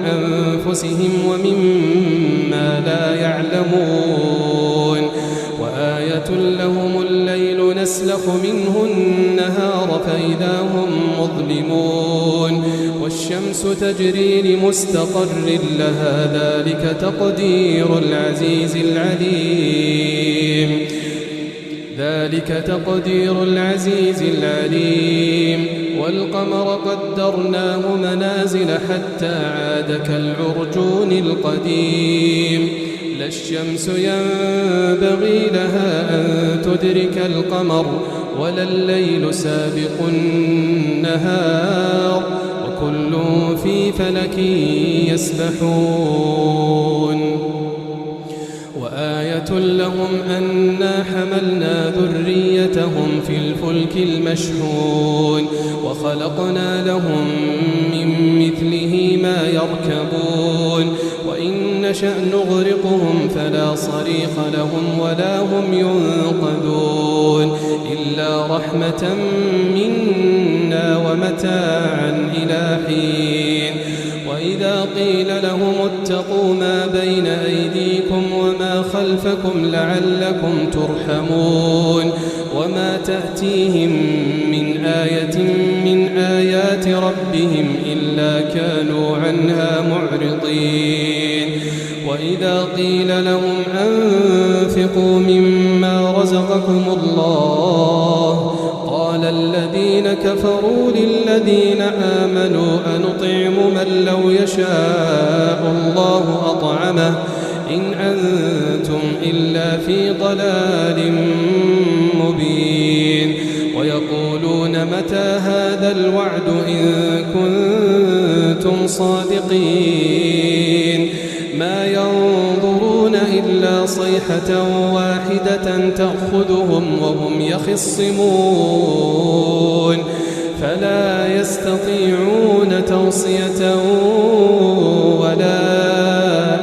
أنفسهم ومما لا يعلمون وآية لهم الليل نسلخ منه النهار فإذا هم مظلمون والشمس تجري لمستقر لها ذلك تقدير العزيز العليم والقمر قدرناه منازل حتى عاد كالعرجون القديم لا الشمس ينبغي لها أن تدرك القمر ولا الليل سابق النهار وكل في فلك يسبحون وآية لهم أنا حملنا ذريتهم في الفلك المشحون وخلقنا لهم من مثله ما يركبون وإن نشأ نغرقهم فلا صريخ لهم ولا هم ينقذون إلا رحمة منا ومتاعا إلى حين وإذا قيل لهم اتقوا ما بين أيديكم وما خلفكم لعلكم ترحمون وما تأتيهم من آية من آيات ربهم إلا كانوا عنها معرضين وإذا قيل لهم أنفقوا مما رزقكم الله قال الذين كفروا للذين آمنوا أنطعم من لو يشاء الله أطعمه إن أنتم إلا في ضلال مبين ويقولون متى هذا الوعد إن كنتم صادقين ما ينظرون إلا صيحة واحدة تأخذهم وهم يخصمون فلا يستطيعون توصية ولا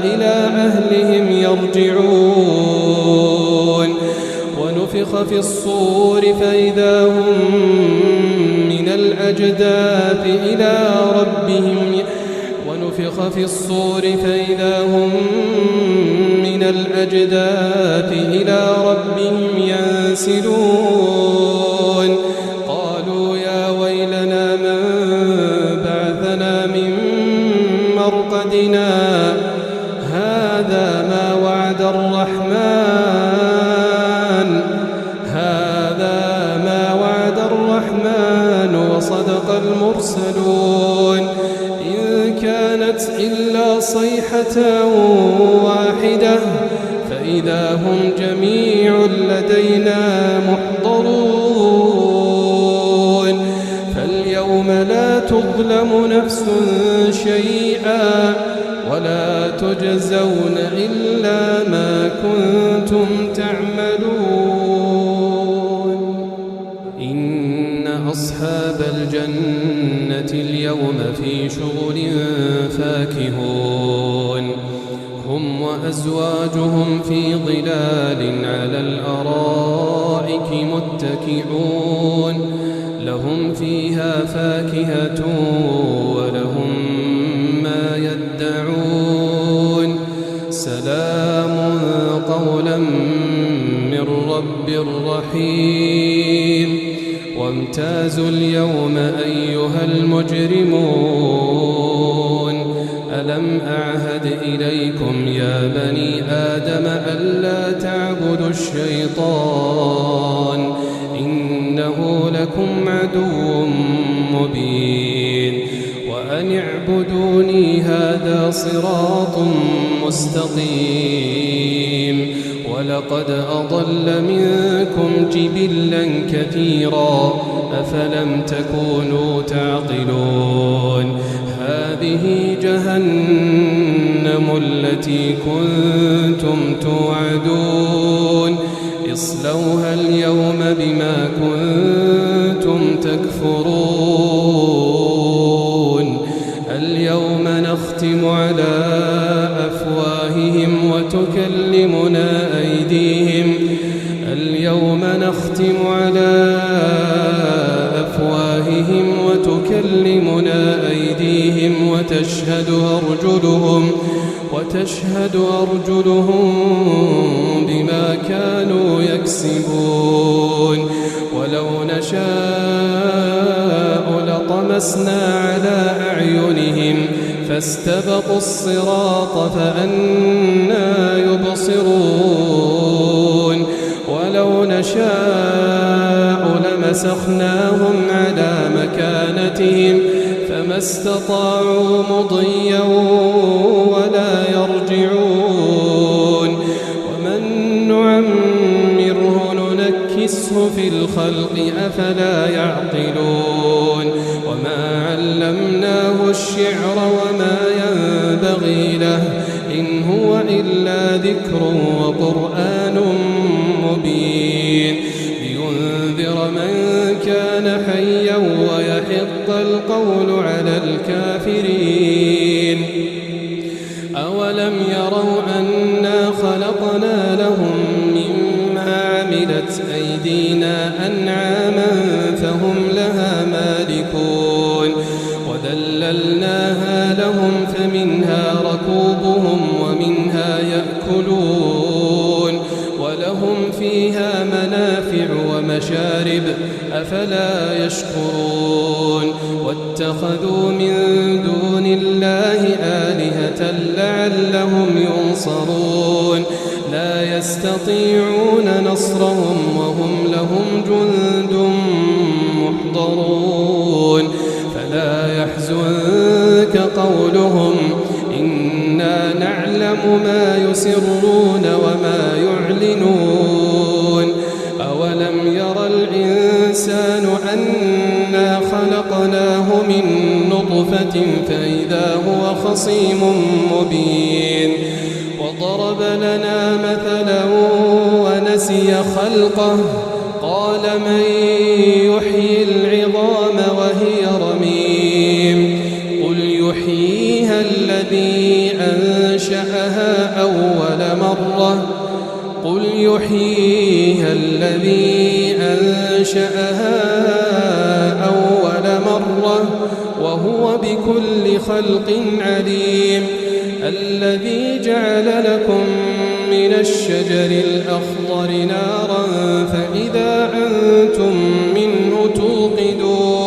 إلى أهلهم يرجعون ونفخ في الصور فإذا هم من الأجداث إلى ربهم ينسلون قالوا يا ويلنا من بعثنا من مرقدنا هذا ما وعد الرحمن وصدق المرسلون إن كانت إلا صيحة واحدة فإذا هم جميع لدينا محضرون فاليوم لا تظلم نفس شيئا ولا تجزون إلا ما كنتم تعملون إن أصحاب الجنة اليوم في شغل فاكهون هم وأزواجهم في ظلال على الأرائك متكئون لهم فيها فاكهة ولهم ما يدعون سلام قولا من رب رحيم وامتازوا اليوم أيها المجرمون ألم أعهد إليكم يا بني آدم ألا تعبدوا الشيطان إنه لكم عدو مبين وأن اعبدوني هذا صراط مستقيم ولقد أضل منكم جبلا كثيرا أفلم تكونوا تعقلون هذه جهنم التي كنتم توعدون اصلوها اليوم بما كنتم تكفرون وتكلمنا أيديهم اليوم نختم على أفواههم وتكلمنا أيديهم وتشهد أرجلهم بما كانوا يكسبون ولو نشاء لطمسنا على أعينهم فاستبقوا الصراط فأنى يبصرون ولو نشاء لمسخناهم على مكانتهم فما استطاعوا مضيا ولا يرجعون ومن نعمره ننكسه في الخلق أفلا يعقلون وما علمناه الشعر وما ينبغي له إن هو إلا ذكر وقرآن مبين لينذر من كان حيا ويحق القول على الكافرين أولم يروا أنا خلقنا لهم مما عملت أيدينا أنعاما فهم لها مالكون وذللناها لهم فمنها ركوبهم ومنها يأكلون ولهم فيها منافع ومشارب أفلا يشكرون واتخذوا من دون الله آلهة لعلهم ينصرون لا يستطيعون نصرهم وهم لهم جند محضرون فلا يحزنك قولهم إنا نعلم ما يسرون وما يعلنون أولم ير الإنسان أنا خلقناه من نطفة فإذا هو خصيم مبين وضرب لنا مثلا ونسي خلقه قال من يحيي العظام وهي رميم قل يحييها الذي أنشأها أول مرة وهو بكل خلق عليم الذي جعل لكم من الشجر الأخضر نارا فإذا أنتم منه توقدون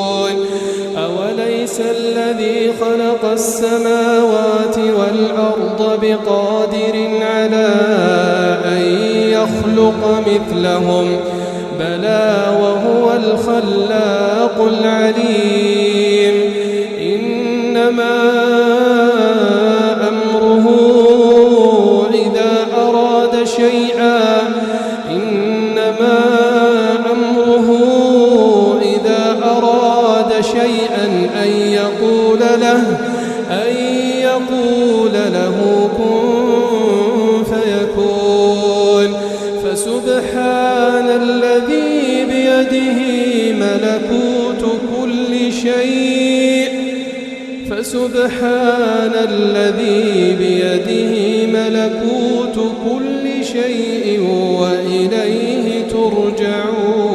أوليس الذي خلق السماوات والأرض بقادر على أن يخلق مثلهم بلى وهو الخلاق العليم إنما أمره إذا أراد شيئا أن يقول له كن فيكون فسبحان الذي بيده ملكوت كل شيء وإليه ترجعون.